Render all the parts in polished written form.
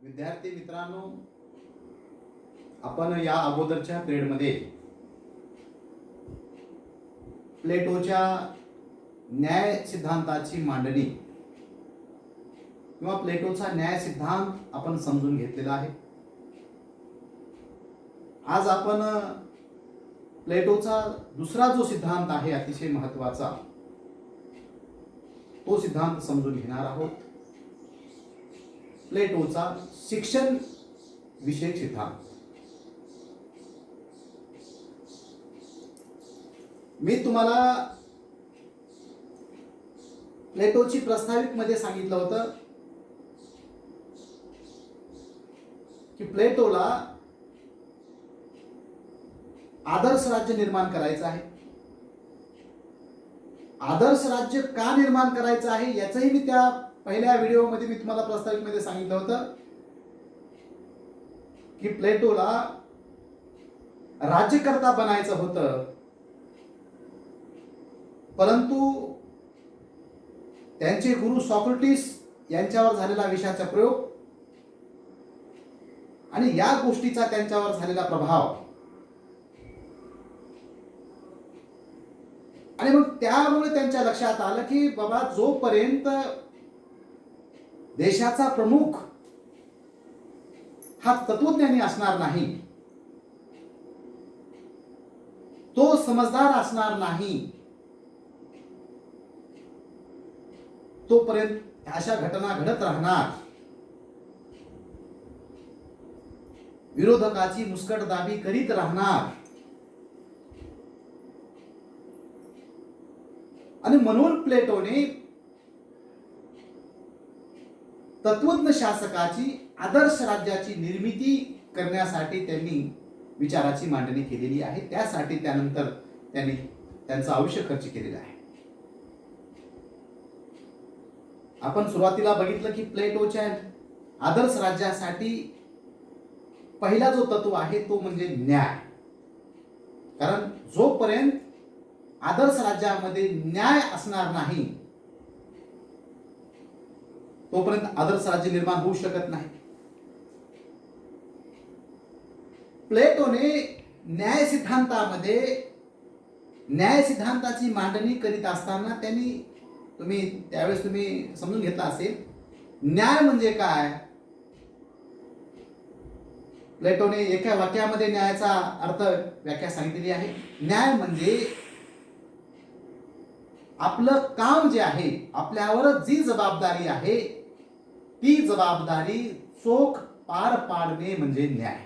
विद्यार्थी मित्रांनो, आपण या अगोदरच्या पिरियडमध्ये प्लेटोच्या न्याय सिद्धांताची मांडणी किंवा प्लेटोचा न्याय सिद्धांत आपण समजून घेतलेला आहे. आज आपण प्लेटोचा दुसरा जो सिद्धांत आहे अतिशय महत्त्वाचा, तो सिद्धांत समजून घेणार आहोत. प्लेटोचा शिक्षण विषयक सिद्धांत. मी तुम्हाला प्लेटोची प्रास्ताविक मध्ये सांगितलं होतं की प्लेटोला आदर्श राज्य निर्माण करायचं आहे. आदर्श राज्य का निर्माण करायचं आहे याचंही मी त्या पहिल्या व्हिडिओमध्ये मी तुम्हाला प्रास्ताविक मध्ये सांगितलं होतं की प्लेटोला राज्यकर्ता बनायचं होतं, परंतु त्यांचे गुरु सॉक्रेटिस यांच्यावर झालेला विषाचा प्रयोग आणि या गोष्टीचा त्यांच्यावर झालेला प्रभाव आणि मग त्यामुळे त्यांच्या लक्षात आलं की बाबा, जोपर्यंत देशाचा प्रमुख हा तत्वज्ञानी असणार नाही, तो समजदार असणार नाही, तोपर्यंत अशा घटना घडत राहणार. विरोधकाची मुस्कटदाबी करीत राहणार आणि म्हणून प्लेटोने तत्वज्ञ शासकाची आदर्श राज्याची निर्मिती करण्यासाठी त्यांनी विचाराची मांडणी केलेली आहे. त्यासाठी त्यानंतर त्यांनी त्यांचं आयुष्य खर्च केलेलं आहे. आपण सुरुवातीला बघितलं की प्लेटोच्या आदर्श राज्यासाठी पहिला जो तत्व आहे तो म्हणजे न्याय. कारण जोपर्यंत आदर्श राज्यामध्ये न्याय असणार नाही, तोपर्यंत आदर्श राज्य निर्माण होऊ शकत नाही. प्लेटोने न्याय सिद्धांताची मांडणी करीत असताना त्यावेळेस तुम्ही समजून घेतला असेल, न्याय म्हणजे काय. प्लेटोने एका वाक्यामध्ये न्यायाचा अर्थ व्याख्या सांगितलेली आहे. न्याय म्हणजे आपलं काम जे आहे, आपल्यावर जी जबाबदारी आहे, ती जबाबदारी चोख पार पाडणे म्हणजे न्याय.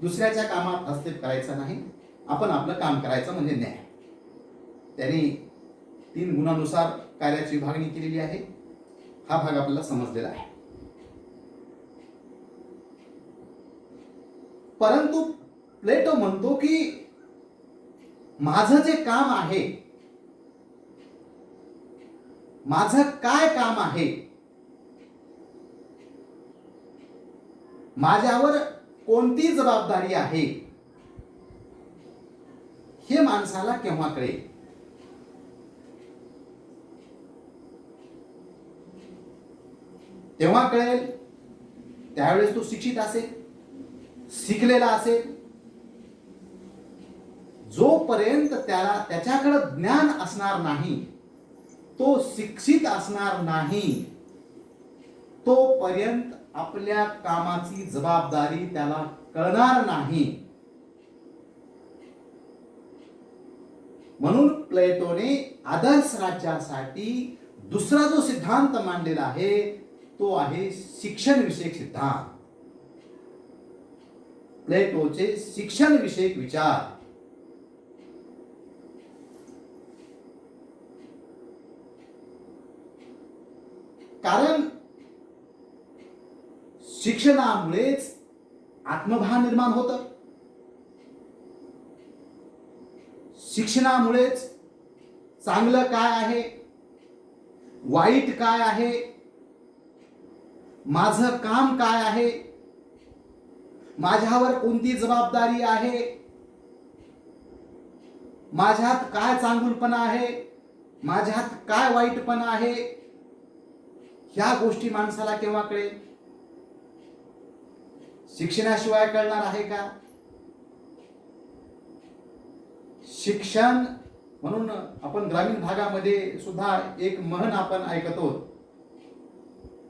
दुसऱ्याच्या कामात हस्तक्षेप करायचा नाही, आपण आपलं काम करायचं म्हणजे न्याय. त्यांनी 3 गुणांनुसार कार्याची विभागणी केलेली आहे. हा भाग आपल्याला समजलेला आहे. परंतु प्लेटो म्हणतो की माझं जे काम आहे, माझं काय काम आहे, माझ्यावर कोणती जबाबदारी आहे, हे माणसाला केव्हा कळेल. तेव्हा कळेल त्यावेळेस तो शिक्षित असेल, शिकलेला असेल. जोपर्यंत त्याच्याकडे ज्ञान असणार नाही, तो शिक्षित असणार नाही, तोपर्यंत आपल्या कामाची जबाबदारी त्याला कळणार नाही. म्हणून प्लेटोने आदर्श राज्यासाठी दुसरा जो सिद्धांत मांडलेला आहे तो आहे शिक्षण विषयक सिद्धांत. प्लेटोचे शिक्षण विषयक विचार. कारण शिक्षणामुळेच आत्मभान निर्माण होतं. शिक्षणामुळेच चांगलं काय आहे, वाईट काय आहे, माझं काम काय आहे, माझ्यावर कोणती जबाबदारी आहे, माझ्यात काय चांगुलपणा आहे, माझ्यात काय वाईटपणा आहे, ह्या गोष्टी माणसाला केव्हा कळेल. शिक्षणाशिवाय कळणार आहे का? शिक्षण म्हणून आपण ग्रामीण भागामध्ये सुद्धा एक म्हण आपण ऐकतो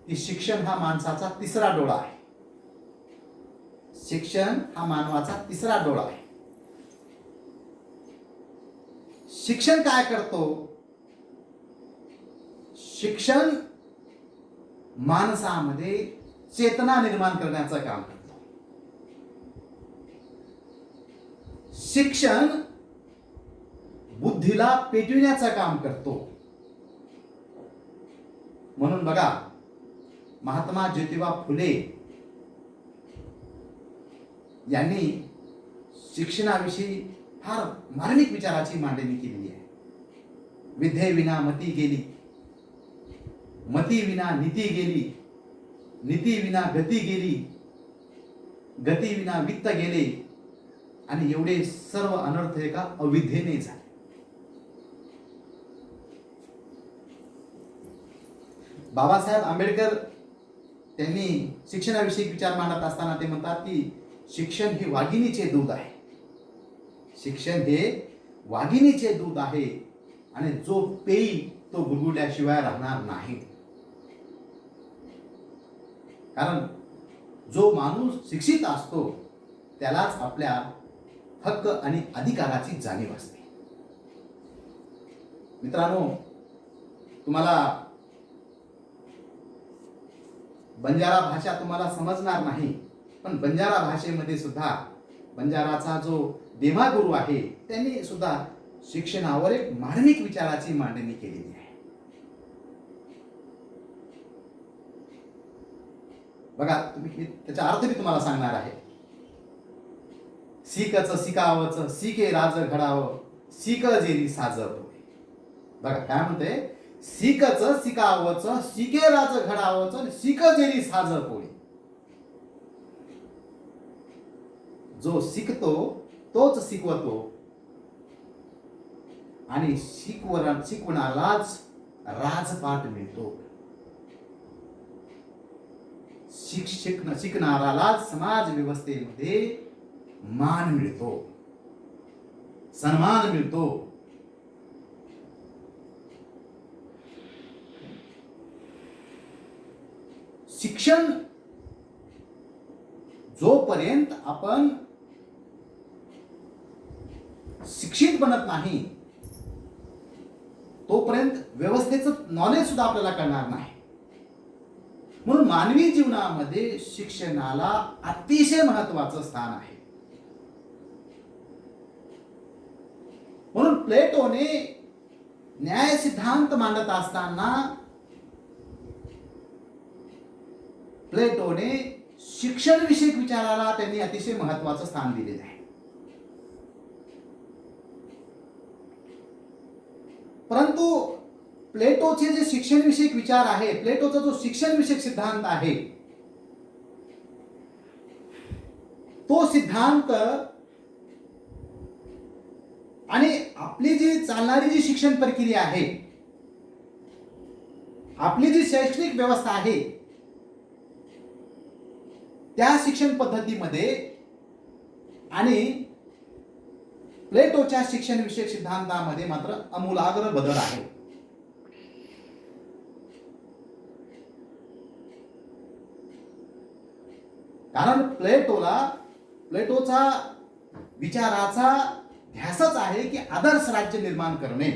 की शिक्षण हा माणसाचा तिसरा डोळा आहे. शिक्षण हा मानवाचा तिसरा डोळा आहे. शिक्षण काय करतो? शिक्षण माणसामध्ये चेतना निर्माण करण्याचं काम करतो. शिक्षण बुद्धीला पेटविण्याचं काम करतो. म्हणून बघा, महात्मा ज्योतिबा फुले यांनी शिक्षणाविषयी फार मार्मिक विचाराची मांडणी केलेली आहे. विद्येविना मती गेली, मती विना नीती गेली, नीती विना गती गेली, गती विना वित्त गेले, आणि एवढे सर्व अनर्थ एका अविद्येने झाले. बाबासाहेब आंबेडकर त्यांनी शिक्षणाविषयी विचार मांडत असताना ते म्हणतात की शिक्षण हे वाघिणीचे दूध आहे. शिक्षण हे वाघिणीचे दूध आहे आणि जो पेईल तो गुरगुरल्याशिवाय राहणार नाही. कारण जो माणूस शिक्षित असतो त्यालाच आपल्या हक्क आणि अधिकाराची जाणीव असते. मित्रांनो, तुम्हाला बंजारा भाषा तुम्हाला समजणार नाही, पण बंजारा भाषेमध्ये सुद्धा बंजाराचा जो देमागुरू आहे त्यांनी सुद्धा शिक्षणावर एक मार्मिक विचाराची मांडणी केलेली आहे. बघा, तुम्ही त्याचा अर्थ मी तुम्हाला सांगणार आहे. सीकच सिकावच सीके राज घडावं, सीक जेरी साजप. बघा काय म्हणते, सीकच सिकावच सीके राज घडावच, सीक जेरी साजप होय. जो शिकतो तोच शिकवतो आणि शिकवणाराच राजपाट मिळतो. शिकणारालाच समाज व्यवस्थेमध्ये मान मिळतो, सन्मान मिळतो. शिक्षण जोपर्यंत आपण शिक्षित बनत नाही तोपर्यंत व्यवस्थेचं नॉलेज सुद्धा आपल्याला कळणार नाही. म्हणून मानवी जीवनामध्ये शिक्षणाला अतिशय महत्वाचं स्थान आहे. म्हणून प्लेटोने न्याय सिद्धांत मांडत असताना प्लेटोने शिक्षण विषयक विचाराला त्यांनी अतिशय महत्वाचं स्थान दिलेलं आहे. परंतु प्लेटोचे जे शिक्षण विषयक विचार आहे, प्लेटोचा जो शिक्षण विषयक सिद्धांत आहे, तो सिद्धांत आणि आपली जी चालणारी जी शिक्षण प्रक्रिया आहे, आपली जी शैक्षणिक व्यवस्था आहे, त्या शिक्षण पद्धतीमध्ये आणि प्लेटोच्या शिक्षण विषयक सिद्धांतामध्ये मात्र आमूलाग्र बदल आहे. कारण प्लेटोचा विचाराचा ध्यासच आहे की आदर्श राज्य निर्माण करणे.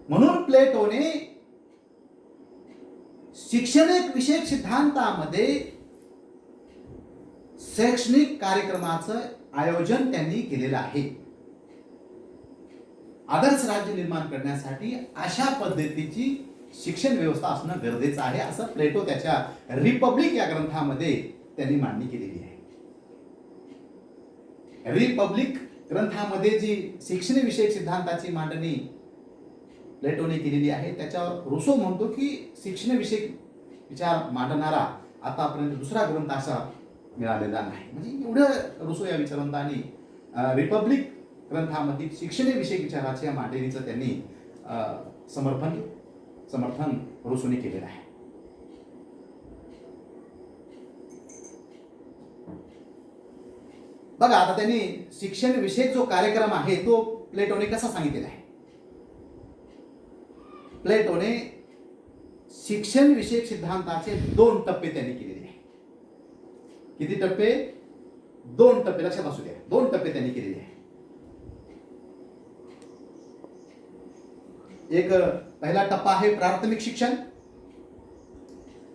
म्हणून प्लेटोने शैक्षणिक विषयक सिद्धांतामध्ये शैक्षणिक कार्यक्रमाचं आयोजन त्यांनी केलेलं आहे. आदर्श राज्य निर्माण करण्यासाठी अशा पद्धतीची शिक्षण व्यवस्था असणं गरजेचं आहे, असं प्लेटो त्याच्या रिपब्लिक या ग्रंथामध्ये त्यांनी मांडणी केलेली आहे. रिपब्लिक ग्रंथामध्ये जी शिक्षण विषयक सिद्धांताची मांडणी प्लेटोने केलेली आहे त्याच्यावर रुसो म्हणतो की शिक्षण विषयक विचार मांडणारा आतापर्यंत दुसरा ग्रंथ असा मिळालेला नाही. म्हणजे एवढं रुसो या विचारवंतांनी रिपब्लिक ग्रंथामध्ये शिक्षण विषयक विचाराच्या मांडणीचं त्यांनी समर्थन समर्थन रुसूने केलेलं आहे. बघा आता त्यांनी शिक्षण विषयक जो कार्यक्रम आहे तो प्लेटोने कसा सांगितलेला आहे. प्लेटोने शिक्षण विषयक सिद्धांताचे 2 टप्पे त्यांनी केलेले आहे. किती टप्पे? 2 टप्पे. लक्षात असू द्या, 2 टप्पे त्यांनी केलेले आहे. एक पहिला टप्पा आहे प्राथमिक शिक्षण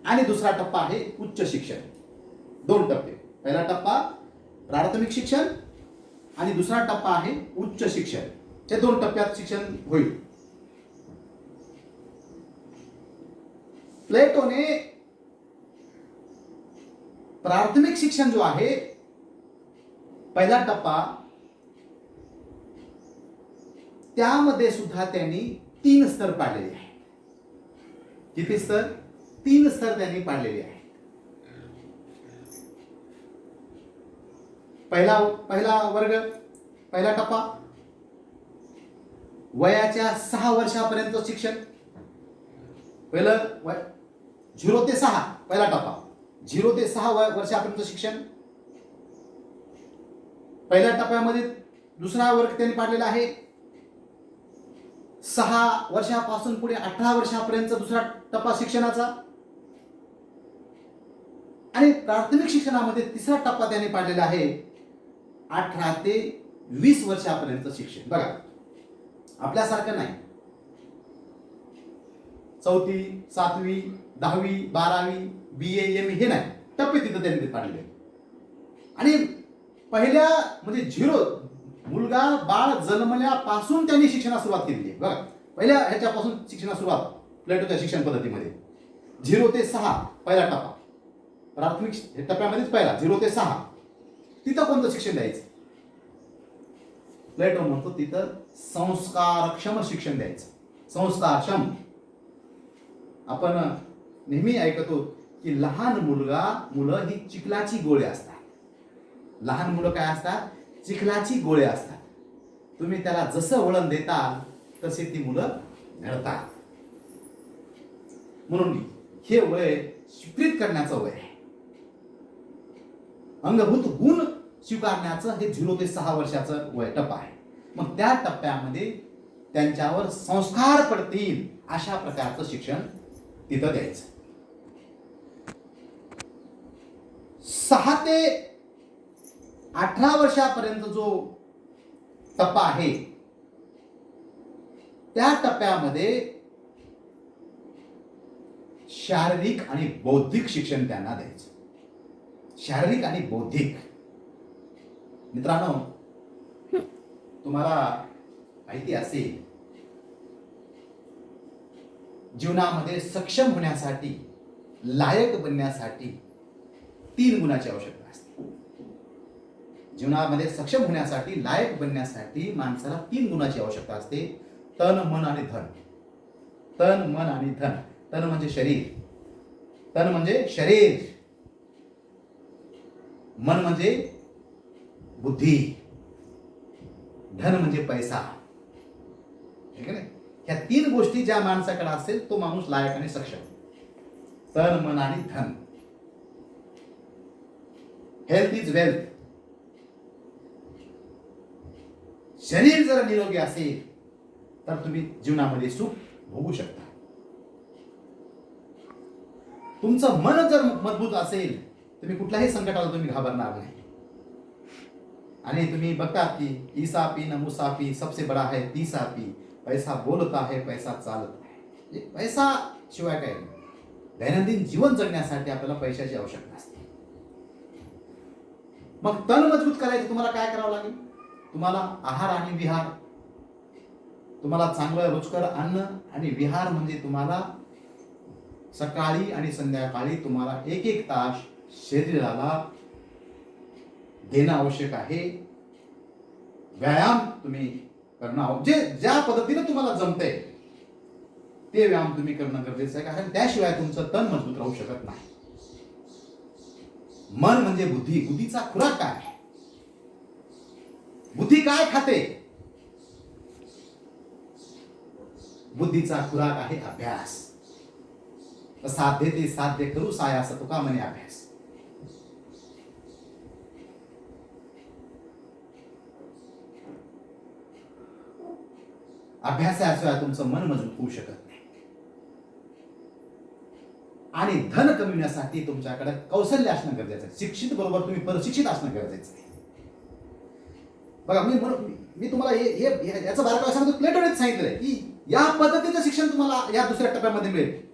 आणि दुसरा टप्पा आहे उच्च शिक्षण. 2 टप्पे. पहिला टप्पा प्राथमिक शिक्षण आणि दुसरा टप्पा आहे उच्च शिक्षण. हे 2 टप्प्यात शिक्षण होईल. प्लेटोने प्राथमिक शिक्षण जो आहे पहिला टप्पा त्यामध्ये सुद्धा त्यांनी 3 स्तर पाडलेले आहे. किती स्तर? 3 स्तर त्यांनी पाडलेले आहे. पहिला वर्ग, पहिला टप्पा वयाच्या 6 वर्षापर्यंत शिक्षण. पहिलं 0 ते 6 पहिला टप्पा, 0 ते 6 वर्षापर्यंत शिक्षण. पहिल्या टप्प्यामध्ये दुसरा वर्ग त्यांनी पाडलेला आहे 6 वर्षापासून पुढे 18 वर्षापर्यंत दुसरा टप्पा शिक्षणाचा. आणि प्राथमिक शिक्षणामध्ये तिसरा टप्पा त्यांनी पाडलेला आहे 18 ते 20 वर्षापर्यंत शिक्षण. बघा आपल्यासारखं नाही 4वी 7वी 10वी 12वी BA MA हे नाही, टप्पे तिथं त्यांनी पाडले. आणि पहिल्या म्हणजे 0 मुलगा बाळ जन्मल्यापासून त्यांनी शिक्षणास सुरुवात केलेली आहे. बघा पहिल्या ह्याच्यापासून शिक्षणास सुरुवात प्लेटोच्या शिक्षण पद्धतीमध्ये 0 ते 6 पहिला टप्पा. प्राथमिक टप्प्यामध्येच पहिला 0 ते 6 तिथं कोणतं शिक्षण द्यायचं? प्लेटो म्हणतो तिथं संस्कारक्षम शिक्षण द्यायचं. संस्कारक्षम. आपण नेहमी ऐकतो की लहान मुलं ही चिखलाची गोळे असतात. लहान मुलं काय असतात? चिखलाची गोळे असतात. तुम्ही त्याला जसं वळण देताल तसे ती मुलं घडतात. म्हणून हे वय स्वीकृत करण्याचं वय आहे. अंगभूत गुण स्वीकारण्याचं हे 0 ते 6 वर्षाचं वय टप्पा आहे. मग त्या टप्प्यामध्ये त्यांच्यावर संस्कार पडतील अशा प्रकारचं शिक्षण तिथं द्यायचं. 6 ते 18 वर्षापर्यंत जो टप्पा आहे त्या टप्प्यामध्ये शारीरिक आणि बौद्धिक शिक्षण त्यांना द्यायचं. शारीरिक आणि बौद्धिक. मित्रांनो तुम्हाला माहिती असेल जीवनामध्ये सक्षम होण्यासाठी, लायक बनण्यासाठी 3 गुणाची आवश्यकता असते. जीवनामध्ये सक्षम होण्यासाठी, लायक बनण्यासाठी माणसाला 3 गुणाची आवश्यकता असते. तन, मन आणि धन. तन, मन आणि धन. तन म्हणजे शरीर. तन म्हणजे शरीर. मन म्हणजे बुद्धी. धन म्हणजे पैसा. ठीक आहे ना? ह्या 3 गोष्टी ज्या माणसाकडे असेल तो माणूस लायक आणि सक्षम. तन, मन आणि धन. Health is wealth. शरीर जर निरोगी असेल तर तुम्ही जीवनामध्ये सुख भोगू शकता. तुमचं मन जर मजबूत असेल तुम्ही कुठल्याही संकटाला तुम्ही घाबरणार नाही. आणि तुम्ही बघतात की ईसा पी न मुसाफी सबसे बडा है तीसा पी. पैसा बोलता है, पैसा चालत आहे. पैसा शिवाय काय नाही. दैनंदिन जीवन जगण्यासाठी आपल्याला पैशाची आवश्यकता असते. मग तन मजबूत करायचं तुम्हाला काय करावं लागेल? तुम्हाला आहार आणि विहार. तुम्हाला चांगलं रुचकर अन्न आणि विहार म्हणजे तुम्हाला सकाळी आणि संध्याकाळी तुम्हाला 1-1 तास शरीराला देणं आवश्यक आहे. व्यायाम तुम्ही करणं ज्या पद्धतीने तुम्हाला जमतंय ते व्यायाम तुम्ही करणं गरजेचं आहे. कारण त्याशिवाय तुमचं तन मजबूत राहू शकत नाही. मन म्हणजे बुद्धी. बुद्धीचा खुराक काय आहे? बुद्धी काय खाते? बुद्धीचा खुराक आहे अभ्यास. साध्य ते साध्य करू साया असं तुका म्हणे अभ्यास. अभ्यासाशिवाय तुमचं मन मजबूत होऊ शकत नाही. आणि धन कमविण्यासाठी तुमच्याकडे कौशल्य असणं गरजेचं आहे. शिक्षित बरोबर तुम्ही प्रशिक्षित असणं गरजेचं आहे. बघा मी तुम्हाला याचं बारकावे सांगतो. प्लेटोने सांगितलंय की या पद्धतीचं शिक्षण तुम्हाला या दुसऱ्या टप्प्यामध्ये मिळेल.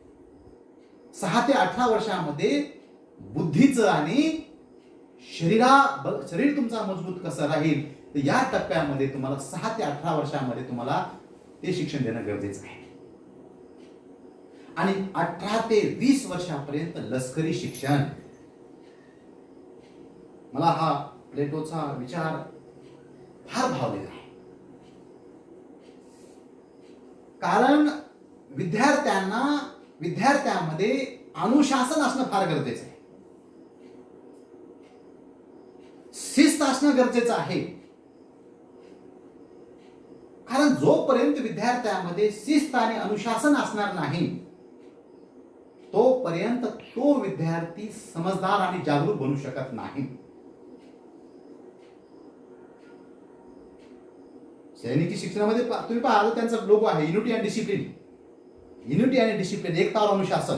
6 ते 18 वर्षामध्ये बुद्धीचं आणि शरीर तुमचा मजबूत कसं राहील, तर या टप्प्यामध्ये तुम्हाला 6 ते 18 वर्षामध्ये तुम्हाला ते शिक्षण देणं गरजेचं आहे. आणि 18 ते 20 वर्षापर्यंत लष्करी शिक्षण. मला हा प्लेटोचा विचार फार भावलेला आहे. कारण विद्यार्थ्यांमध्ये अनुशासन असणं फार गरजेचं आहे. शिस्त असणं गरजेचं आहे. कारण जोपर्यंत विद्यार्थ्यांमध्ये शिस्त आणि अनुशासन असणार नाही, तोपर्यंत तो विद्यार्थी समजदार आणि जागरूक बनू शकत नाही. सैनिकी शिक्षणामध्ये तुम्ही पहा, त्यांचा लोगो आहे युनिटी अँड डिसिप्लिन. युनिटी आणि डिसिप्लिन, एकता और अनुशासन.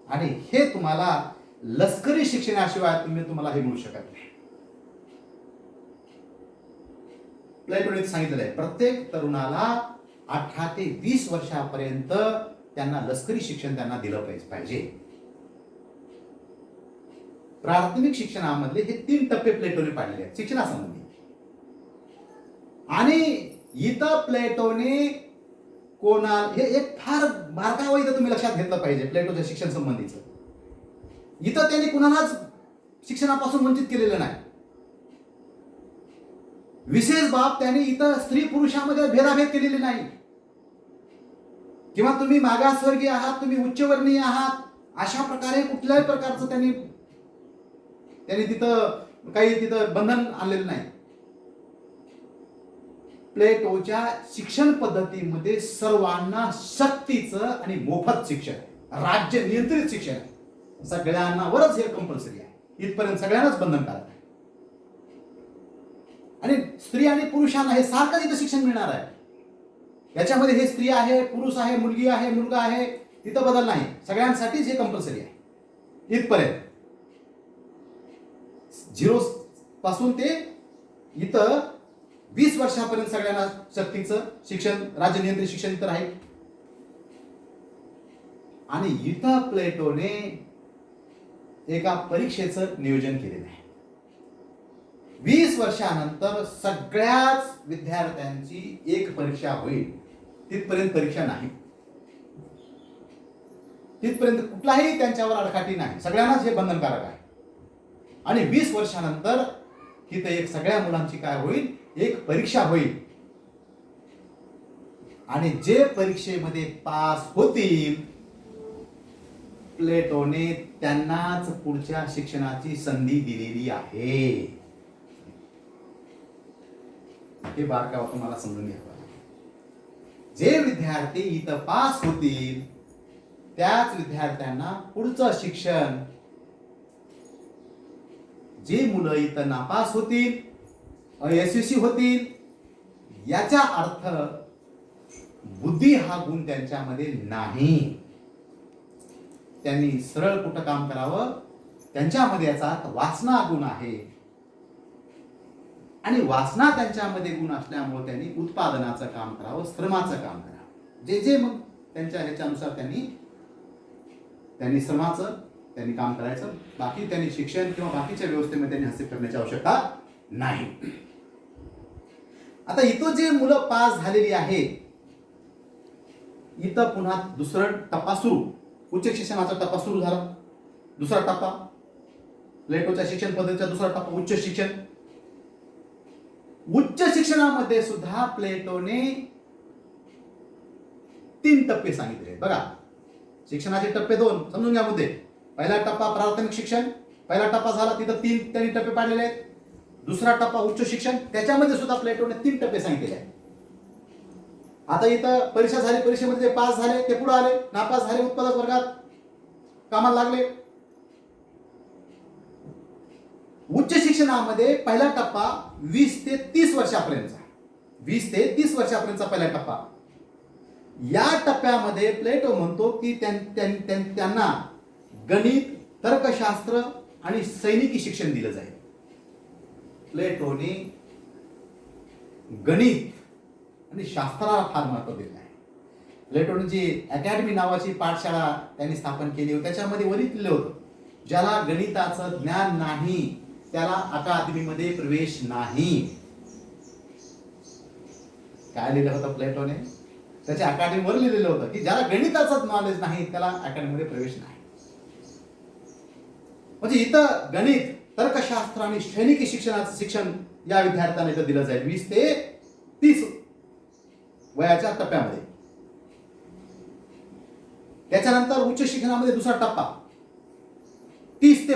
आणि हे तुम्हाला लष्करी शिक्षणाशिवाय तुम्हाला हे मिळू शकत नाही. प्लेटोने सांगितलेलं आहे प्रत्येक तरुणाला 18 ते 20 वर्षापर्यंत त्यांना लष्करी शिक्षण त्यांना दिलं पाहिजे. प्राथमिक शिक्षणामधले हे 3 टप्पे प्लेटोने पाडलेले आहेत शिक्षणासंबंधी. आणि इथं प्लेटोने हे एक फार बारकावं इथं तुम्ही लक्षात घेतलं पाहिजे प्लेटोच्या शिक्षण संबंधीचं. इथं त्यांनी कुणालाच शिक्षणापासून वंचित केलेलं नाही. विशेष बाब त्यांनी इथं स्त्री पुरुषामध्ये भेदाभेद केलेले नाही. किंवा तुम्ही मागासवर्गीय आहात, तुम्ही उच्चवर्णीय आहात, अशा प्रकारे कुठल्याही प्रकारचं त्यांनी तिथं बंधन आणलेलं नाही. प्लेटोच्या शिक्षण पद्धतीमध्ये सर्वांना सक्तीचं आणि मोफत शिक्षण, राज्य नियंत्रित शिक्षण आहे. सगळ्यांनावरच हे कंपल्सरी आहे. इथपर्यंत सगळ्यांनाच बंधनकारक आहे. आणि स्त्री आणि पुरुषांना हे सारखं इथं शिक्षण मिळणार आहे. याच्यामध्ये हे स्त्री आहे, पुरुष आहे, मुलगी आहे, मुलगा आहे, तिथं बदल नाही. सगळ्यांसाठीच हे कंपल्सरी आहे. इथपर्यंत 0 पासून ते इथं 20 वर्षापर्यंत सगळ्यांना सक्तीचं शिक्षण, राज्य नियंत्रित शिक्षण इथं राहील. आणि इथं प्लेटोने एका परीक्षेचं नियोजन केलेलं आहे. 20 वर्षानंतर सगळ्याच विद्यार्थ्यांची एक परीक्षा होईल. तिथपर्यंत परीक्षा नाही. तिथपर्यंत कुठलाही त्यांच्यावर अडकाठी नाही. सगळ्यांनाच हे बंधनकारक आहे. आणि 20 वर्षानंतर तिथे एक सगळ्या मुलांची काय होईल, एक परीक्षा होईल. आणि जे परीक्षेमध्ये पास होतील, प्लेटोने त्यांनाच पुढच्या शिक्षणाची संधी दिलेली आहे. हे बारकावा तुम्हाला समजून घ्यावं. जे विद्यार्थी इथं पास होतील त्याच विद्यार्थ्यांना पुढचं शिक्षण, जे मुलं इथं नापास होतील, अयशस्वी होतील, याचा अर्थ बुद्धी हा गुण त्यांच्यामध्ये नाही. त्यांनी सरळ कुठं काम करावं, त्यांच्यामध्ये याचा अर्थ वासना गुण आहे. आणि वासना त्यांच्यामध्ये गुण असल्यामुळे त्यांनी उत्पादनाचं काम करावं, श्रमाचं काम करावं. जे मग त्यांच्या ह्याच्यानुसार त्यांनी श्रमाचं त्यांनी काम करायचं. बाकी त्यांनी शिक्षण किंवा बाकीच्या व्यवस्थेमध्ये त्यांनी हस्तक्षेप करण्याची आवश्यकता नाही. आता इथं जे मुलं पास झालेली आहे, इथं पुन्हा दुसरा टप्पा सुरू, उच्च शिक्षणाचा टप्पा सुरू झाला. दुसरा टप्पा प्लेटोच्या शिक्षण पद्धतीचा दुसरा टप्पा उच्च शिक्षण. उच्च शिक्षणामध्ये सुद्धा प्लेटोने 3 टप्पे सांगितले. बघा, शिक्षणाचे टप्पे 2 समजून घ्या मुद्दे. पहिला टप्पा प्राथमिक शिक्षण, पहिला टप्पा झाला, तिथं 3 त्यांनी टप्पे पाडलेले आहेत. दुसरा टप्पा उच्च शिक्षण, त्याच्यामध्ये सुद्धा प्लेटोने 3 टप्पे सांगितलेले आहेत. आता इथं परीक्षा झाली, परीक्षेमध्ये जे पास झाले ते पुढे आले, नापास झाले उत्पादक वर्गात, कामाला लागले. उच्च शिक्षणामध्ये पहिला टप्पा 20 ते 30 वर्षापर्यंतचा, 20 ते 30 वर्षापर्यंतचा पहिला टप्पा. या टप्प्यामध्ये प्लेटो म्हणतो की त्यांना गणित, तर्कशास्त्र आणि सैनिकी शिक्षण दिलं जाईल. प्लेटोने गणित आणि शास्त्राला फार महत्व दिलं आहे. प्लेटोने जी अकॅडमी नावाची पाठशाळा त्यांनी स्थापन केली होती, त्याच्यामध्ये वरी लिहिलं होतं, ज्याला गणिताचं ज्ञान नाही त्याला अकादमीमध्ये प्रवेश नाही. काय लिहिलं होतं प्लेटोने? त्याच्या अकॅडमीवर लिहिलेलं होतं की ज्याला गणिताचं नॉलेज नाही त्याला अकॅडमीमध्ये प्रवेश नाही. म्हणजे इथं गणित, तर्कशास्त्र आणि सैनिकी शिक्षणाचं शिक्षण या विद्यार्थ्यांना इथं दिलं जाईल 20 ते 30 वयाच्या टप्प्यामध्ये. त्याच्यानंतर उच्च शिक्षणामध्ये दुसरा टप्पा 30 ते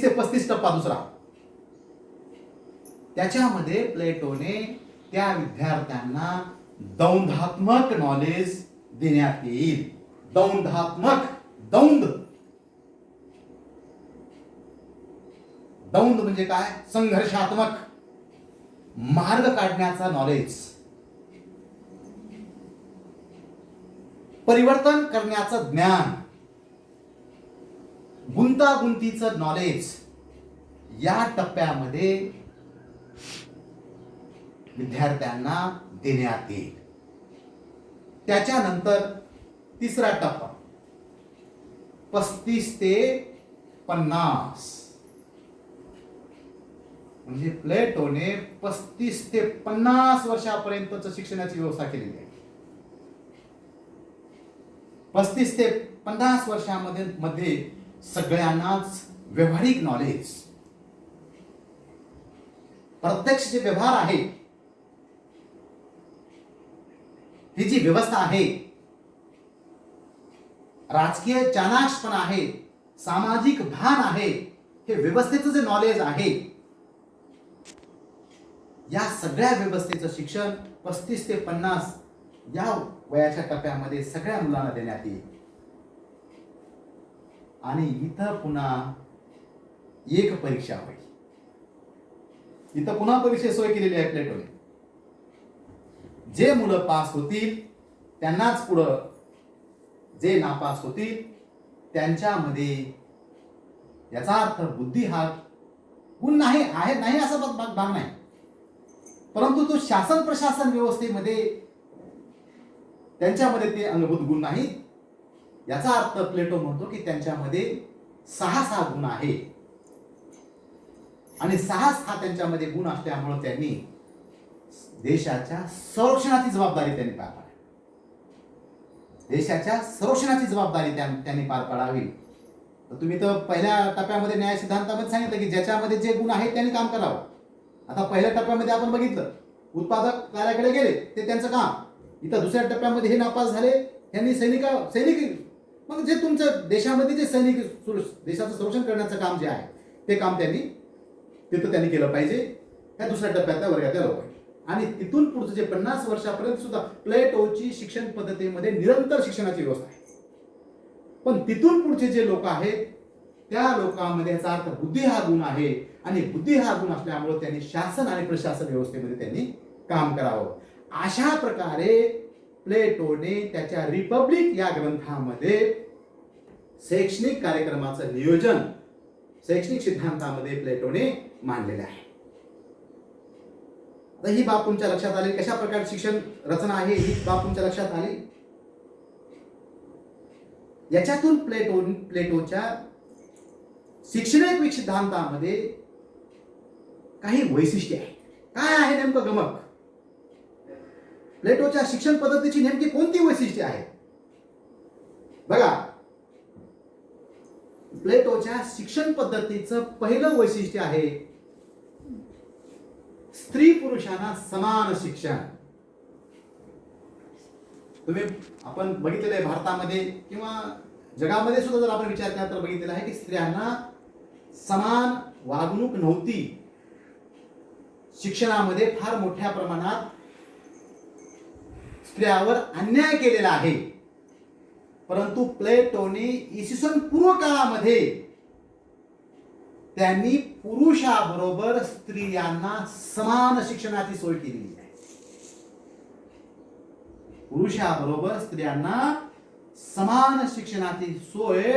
35 टप्पा दुसरा. त्याच्यामध्ये प्लेटोने त्या विद्यार्थ्यांना दौंदात्मक नॉलेज देण्यात येईल. दौंद म्हणजे काय? संघर्षात्मक मार्ग काढण्याचा नॉलेज, परिवर्तन करण्याचं ज्ञान, गुंतागुंतीचं नॉलेज या टप्प्यामध्ये विद्यार्थ्यांना देण्यात येईल. त्याच्यानंतर तिसरा टप्पा 35 ते 50, म्हणजे प्लेटोने 35 ते 50 वर्षापर्यंतच शिक्षणाची व्यवस्था केलेली आहे. 35 ते 50 वर्षामध्ये सगळ्यांनाच व्यवहारिक नॉलेज, प्रत्यक्ष जे व्यवहार आहे, ही जी व्यवस्था आहे, राजकीय चाणाक्षपणा आहे, सामाजिक भान आहे, हे व्यवस्थेचं जे नॉलेज आहे, या सगळ्या व्यवस्थेचं शिक्षण 35 ते 50 या वयाच्या टप्प्यामध्ये सगळ्या मुलांना देण्यात येईल. आणि इथं पुन्हा एक परीक्षा होईल. इथं पुन्हा परीक्षा सोय केलेली आहे प्लेटोने. जे मुलं पास होतील त्यांनाच पुढं, जे नापास होतील त्यांच्यामध्ये, याचा अर्थ बुद्धी हा गुण नाही आहे, नाही असा भाग नाही, परंतु तो शासन प्रशासन व्यवस्थेमध्ये त्यांच्यामध्ये ते अंगभूत गुण नाहीत. याचा अर्थ प्लेटो म्हणतो की त्यांच्यामध्ये 6 गुण आहे. आणि 6 त्यांच्यामध्ये गुण असल्यामुळे त्यांनी देशाच्या संरक्षणाची जबाबदारी त्यांनी पार पाडावी. देशाच्या संरक्षणाची जबाबदारी त्यांनी पार पाडावी. तर तुम्ही तर पहिल्या टप्प्यामध्ये न्याय सिद्धांतामध्ये सांगितलं की ज्याच्यामध्ये जे गुण आहेत त्यांनी काम करावं. आता पहिल्या टप्प्यामध्ये आपण बघितलं, उत्पादक कार्याकडे गेले, ते त्यांचं काम. इथं दुसऱ्या टप्प्यामध्ये हे नापास झाले, यांनी सैनिक, मग जे तुमचं देशामध्ये जे सैनिक, देशाचं संरक्षण करण्याचं काम जे आहे ते काम त्यांनी केलं पाहिजे. ह्या दुसऱ्या टप्प्यातल्या वर्गातल्या लोक. आणि तिथून पुढचं जे 50 वर्षापर्यंत सुद्धा प्लेटोची शिक्षण पद्धतीमध्ये निरंतर शिक्षणाची व्यवस्था आहे. पण तिथून पुढचे जे लोक आहेत त्या लोकांमध्ये याचा अर्थ बुद्धी हा गुण आहे. आणि बुद्धी हा गुण असल्यामुळे त्यांनी शासन आणि प्रशासन व्यवस्थेमध्ये त्यांनी काम करावं. अशा प्रकारे प्लेटोने त्याच्या रिपब्लिक या ग्रंथामध्ये शैक्षणिक कार्यक्रमाचं नियोजन शैक्षणिक सिद्धांतामध्ये प्लेटोने मांडलेलं आहे. तर ही बाब तुमच्या लक्षात आली. कशा प्रकारची शिक्षण रचना आहे ही बाब तुमच्या लक्षात आली. याच्यातून प्लेटोच्या शैक्षणिक सिद्धांतामध्ये काही वैशिष्ट्ये आहेत. काय आहे नेमकं गमक? प्लेटोच्या शिक्षण पद्धतीची नेमकी कोणती वैशिष्ट्ये आहेत? बघा, प्लेटोच्या शिक्षण पद्धतीचं पहिलं वैशिष्ट्य आहे स्त्री पुरुषांना समान शिक्षण. आपण बघितलेलं आहे भारतामध्ये किंवा जगामध्ये सुद्धा जर आपण विचार केला तर बघितलेलं आहे की स्त्रियांना समान वागणूक नव्हती. शिक्षणामध्ये फार मोठ्या प्रमाणात स्त्रियांवर अन्याय केलेला आहे. परंतु प्लेटोने इसवी सन पूर्व काळामध्ये त्यांनी पुरुषाबरोबर स्त्रियांना समान शिक्षणाची सोय केलेली आहे. पुरुषाबरोबर स्त्रियांना समान शिक्षणाची सोय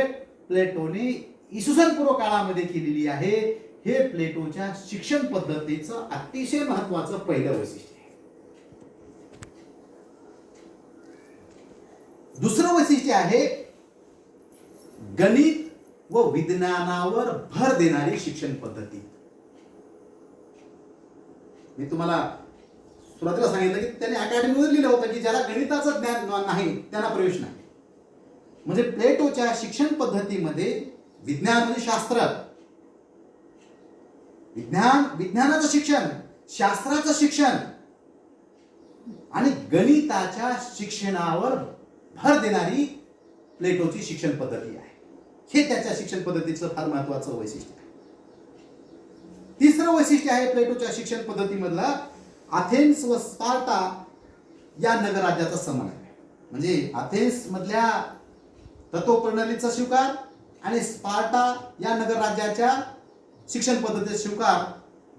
प्लेटोने इसवी सन पूर्व काळामध्ये केलेली आहे. हे प्लेटोच्या शिक्षण पद्धतीचं अतिशय महत्वाचं पहिलं वैशिष्ट्य आहे. दुसरं वैशिष्ट्य आहे गणित व विज्ञानावर भर देणारी शिक्षण पद्धती. मी तुम्हाला सुरुवातीला सांगितलं की त्याने अकॅडमीवर लिहिलं होतं की ज्याला गणिताचं ज्ञान नाही त्यांना प्रवेश नाही. म्हणजे प्लेटोच्या शिक्षण पद्धतीमध्ये विज्ञान म्हणजे शास्त्र, विज्ञानाचं शिक्षण, शास्त्राचं शिक्षण आणि गणिताच्या शिक्षणावर भर देणारी प्लेटोची शिक्षण पद्धती आहे. हे त्याच्या शिक्षण पद्धतीचं फार महत्वाचं वैशिष्ट्य आहे. तिसरं वैशिष्ट्य आहे प्लेटोच्या शिक्षण पद्धतीमधला अथेन्स व स्पार्टा या नगरराज्याचा समन्वय. म्हणजे अथेन्स मधल्या तत्वप्रणालीचा स्वीकार आणि स्पार्टा या नगरराज्याच्या शिक्षण पद्धतीचा स्वीकार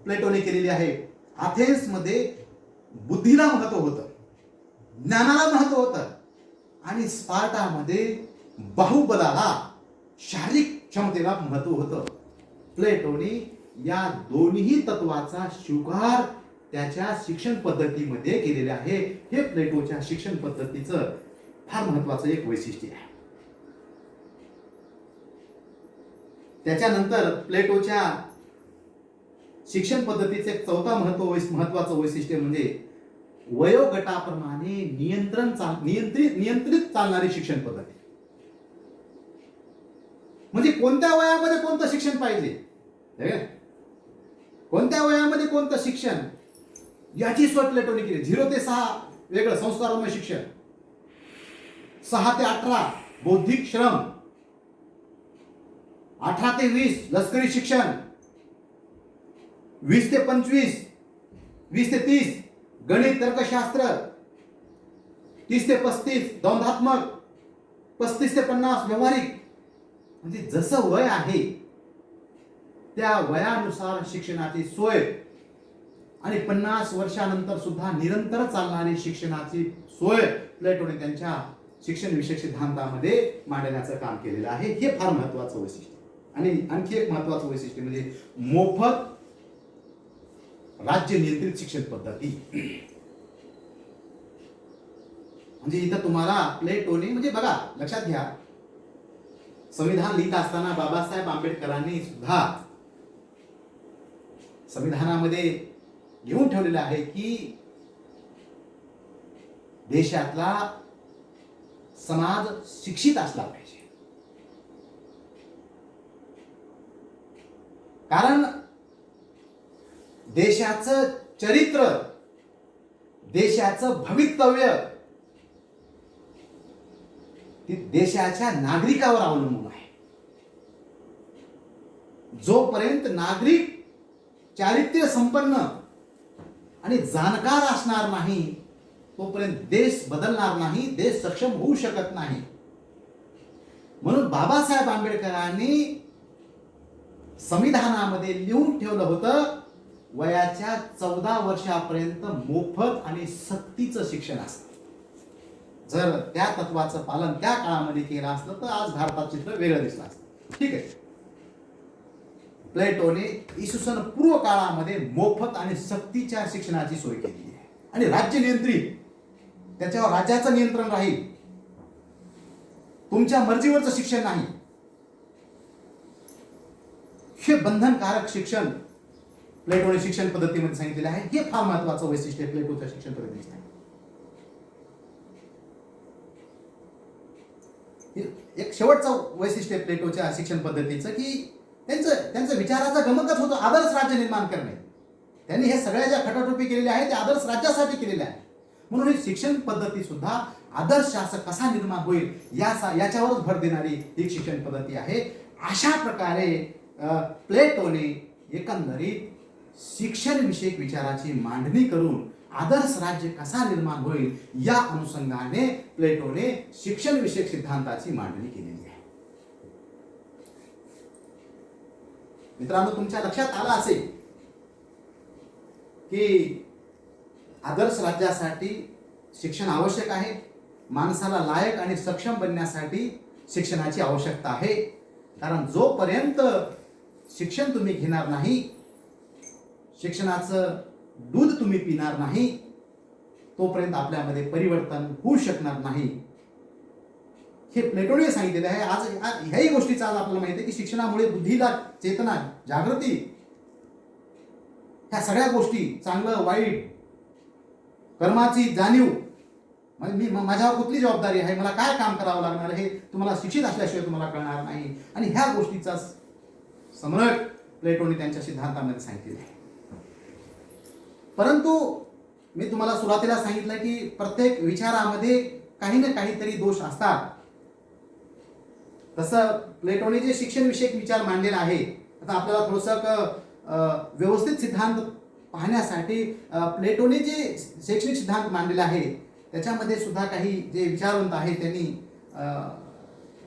प्लेटोने केलेली आहे. अथेन्स मध्ये बुद्धीला महत्व होतं, ज्ञानाला महत्व होतं आणि स्पार्टामध्ये बाहुबलाला, शारीरिक क्षमतेला महत्व होतं. प्लेटोने या दोन्ही तत्वाचा स्वीकार त्याच्या शिक्षण पद्धतीमध्ये केलेला आहे. हे प्लेटोच्या शिक्षण पद्धतीचं फार महत्वाचं एक वैशिष्ट्य आहे. त्याच्यानंतर प्लेटोच्या शिक्षण पद्धतीचे एक चौथा महत्वाचं वैशिष्ट्य म्हणजे वयोगटाप्रमाणे नियंत्रित चालणारी शिक्षण पद्धती. म्हणजे कोणत्या वयामध्ये कोणतं शिक्षण पाहिजे, कोणत्या वयामध्ये कोणतं शिक्षण याची सोय प्लेटोने केली. 0 ते 6 वेगळं संस्कारमय शिक्षण, 6 ते 18 बौद्धिक श्रम, 18 ते 20 लष्करी शिक्षण, 20 ते 25, 20 ते 30 गणित तर्कशास्त्र, 30 ते 35 द्वंद्वात्मक, 35 ते 50 व्यावहारिक. म्हणजे जसं वय आहे त्या वयानुसार शिक्षणाची सोय आणि 50 वर्षानंतर सुद्धा निरंतर चालणारी शिक्षणाची सोय प्लेटोने त्यांच्या शिक्षण विषयक सिद्धांतामध्ये मांडण्याचं काम केलेलं आहे. हे फार महत्वाचं वैशिष्ट्य. आणि आणखी एक महत्वाचं वैशिष्ट्य म्हणजे मोफत राज्य नियंत्रित शिक्षण पद्धती. म्हणजे इथं तुम्हाला प्लेटोने म्हणजे बघा लक्षात घ्या, संविधान लिहित असताना बाबासाहेब आंबेडकरांनी सुद्धा संविधानामध्ये घेऊन ठेवलेलं आहे की देशातला समाज शिक्षित असला पाहिजे. कारण देशाचं चरित्र, देशाचं भवितव्य देशाच्या नागरिकावर अवलंबून आहे. जोपर्यंत नागरिक चारित्र्य संपन्न आणि जाणकार असणार नाही तोपर्यंत देश बदलणार नाही, देश सक्षम होऊ शकत नाही. म्हणून बाबासाहेब आंबेडकरांनी संविधानामध्ये लिहून ठेवलं होतं वयाच्या 14 वर्षापर्यंत मोफत आणि सक्तीचं शिक्षण असतं. जर त्या तत्वाचं पालन त्या काळामध्ये केलं असतं तर आज भारताचं चित्र वेगळं दिसलं असतं. ठीक आहे. प्लेटोने इसवी सन पूर्व काळामध्ये मोफत आणि सक्तीच्या शिक्षणाची सोय केली आहे. आणि राज्य नियंत्रित, त्याच्यावर राज्याचं नियंत्रण राहील, तुमच्या मर्जीवरचं शिक्षण नाही. हे बंधनकारक शिक्षण प्लेटोने शिक्षण पद्धतीमध्ये सांगितलेलं आहे. हे फार महत्वाचं वैशिष्ट्य प्लेटोच्या शिक्षण पद्धतीचं आहे. एक शेवटचं वैशिष्ट्य प्लेटोच्या शिक्षण पद्धतीचं की त्यांचं विचाराचा गमकच होतो आदर्श राज्य निर्माण करणे. त्यांनी हे सगळ्या ज्या खटाटोपी केलेल्या आहेत त्या आदर्श राज्यासाठी केलेल्या आहेत. म्हणून ही शिक्षण पद्धती सुद्धा आदर्श शासक कसा निर्माण होईल याच्यावरच भर देणारी एक शिक्षण पद्धती आहे. अशा प्रकारे प्लेटोने एकंदरीत शिक्षण विषयक विचाराची मांडणी करून आदर्श राज्य कसा निर्माण होईल या अनुषंगाने प्लेटोने शिक्षण विषयक सिद्धांताची मांडणी केलेली आहे. मित्रांनो, तुमच्या लक्षात आलं असेल की आदर्श राज्यासाठी शिक्षण आवश्यक आहे. माणसाला लायक आणि सक्षम बनण्यासाठी शिक्षणाची आवश्यकता आहे. कारण जोपर्यंत शिक्षण तुम्ही घेणार नाही, शिक्षणाचं दूध तुम्ही पिणार नाही, तोपर्यंत आपल्यामध्ये परिवर्तन होऊ शकणार नाही. हे प्लेटोने सांगितलेलं आहे. आज ह्याही गोष्टीचा आज आपल्याला माहिती आहे की शिक्षणामुळे बुद्धीला चेतना, जागृती, ह्या सगळ्या गोष्टी, चांगलं वाईट, कर्माची जाणीव, म्हणजे माझ्यावर कुठली जबाबदारी आहे, मला काय काम करावं लागणार, हे तुम्हाला शिक्षित असल्याशिवाय तुम्हाला कळणार नाही. आणि ह्या गोष्टीचा समरक प्लेटोने त्यांच्या सिद्धांतामध्ये सांगितलेला आहे. परंतु मी तुम्हाला सुरुवातीला सांगितलं की प्रत्येक विचारामध्ये काही ना काहीतरी दोष असतात. तसं प्लेटोने जे शिक्षण विषयक विचार मांडलेला आहे, आता आपल्याला थोडंसं व्यवस्थित सिद्धांत पाहण्यासाठी प्लेटोने जे शैक्षणिक सिद्धांत मांडलेला आहे त्याच्यामध्ये सुद्धा काही जे विचारवंत आहेत त्यांनी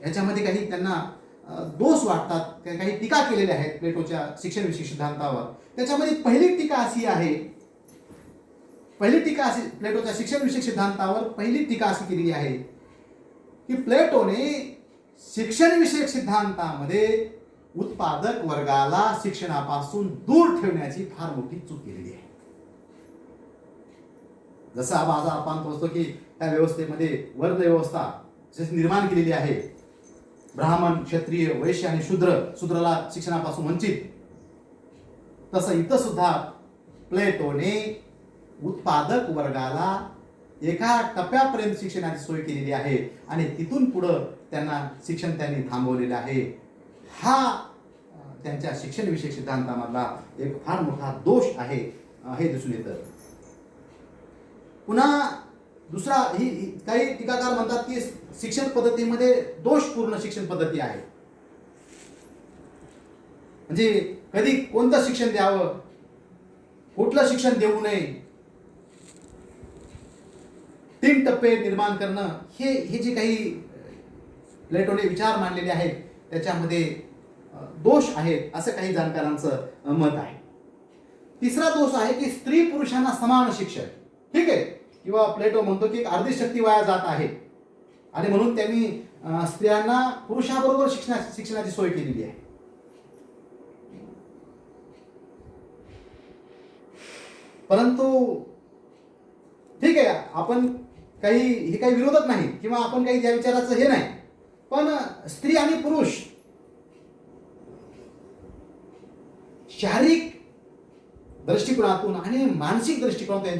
ह्याच्यामध्ये काही त्यांना दोष वाटतात, काही टीका केलेल्या आहेत प्लेटोच्या शिक्षण विषयक सिद्धांतावर. त्याच्यामध्ये पहिली टीका अशी प्लेटोच्या शिक्षण विषयक सिद्धांतावर पहिली टीका अशी केलेली आहे की प्लेटोने शिक्षण विषयक सिद्धांतामध्ये उत्पादक वर्गाला शिक्षणापासून दूर ठेवण्याची फार मोठी चूक केलेली आहे. जसं आज आपण पाहतो की त्या व्यवस्थेमध्ये वर्ण व्यवस्था जशी निर्माण केलेली आहे, ब्राह्मण, क्षत्रिय, वैश्य आणि शूद्राला शिक्षणापासून वंचित, तसं इथं सुद्धा प्लेटोने उत्पादक वर्गाला एका टप्प्यापर्यंत शिक्षणाची सोय केलेली आहे आणि तिथून पुढं त्यांना शिक्षण त्यांनी थांबवलेलं आहे. हा त्यांच्या शिक्षण विषयक सिद्धांतामधला एक फार मोठा दोष आहे हे दिसून येतं. पुन्हा दुसरा, ही काही टीकाकार म्हणतात की शिक्षण पद्धतीमध्ये दोषपूर्ण शिक्षण पद्धती आहे. म्हणजे कधी कोणतं शिक्षण द्यावं, कुठलं शिक्षण देऊ नये, 3 टप्पे निर्माण करणं, हे जे काही प्लेटोने विचार मांडलेले आहेत त्याच्यामध्ये दोष आहेत असं काही जाणकारांचं मत आहे. तिसरा दोष आहे की स्त्री पुरुषांना समान शिक्षण, ठीक आहे, किंवा प्लेटो म्हणतो की अर्धी शक्ती वाया जात आहे आणि म्हणून त्यांनी स्त्रियांना पुरुषाबरोबर शिक्षणाची सोय केलेली आहे. परंतु ठीक आहे, आपण हे काही विरोधक नाही किंवा आपण काही त्या विचाराचं हे नाही, पण स्त्री आणि पुरुष शारीरिक दृष्टिकोनातून आणि मानसिक दृष्टिकोनातून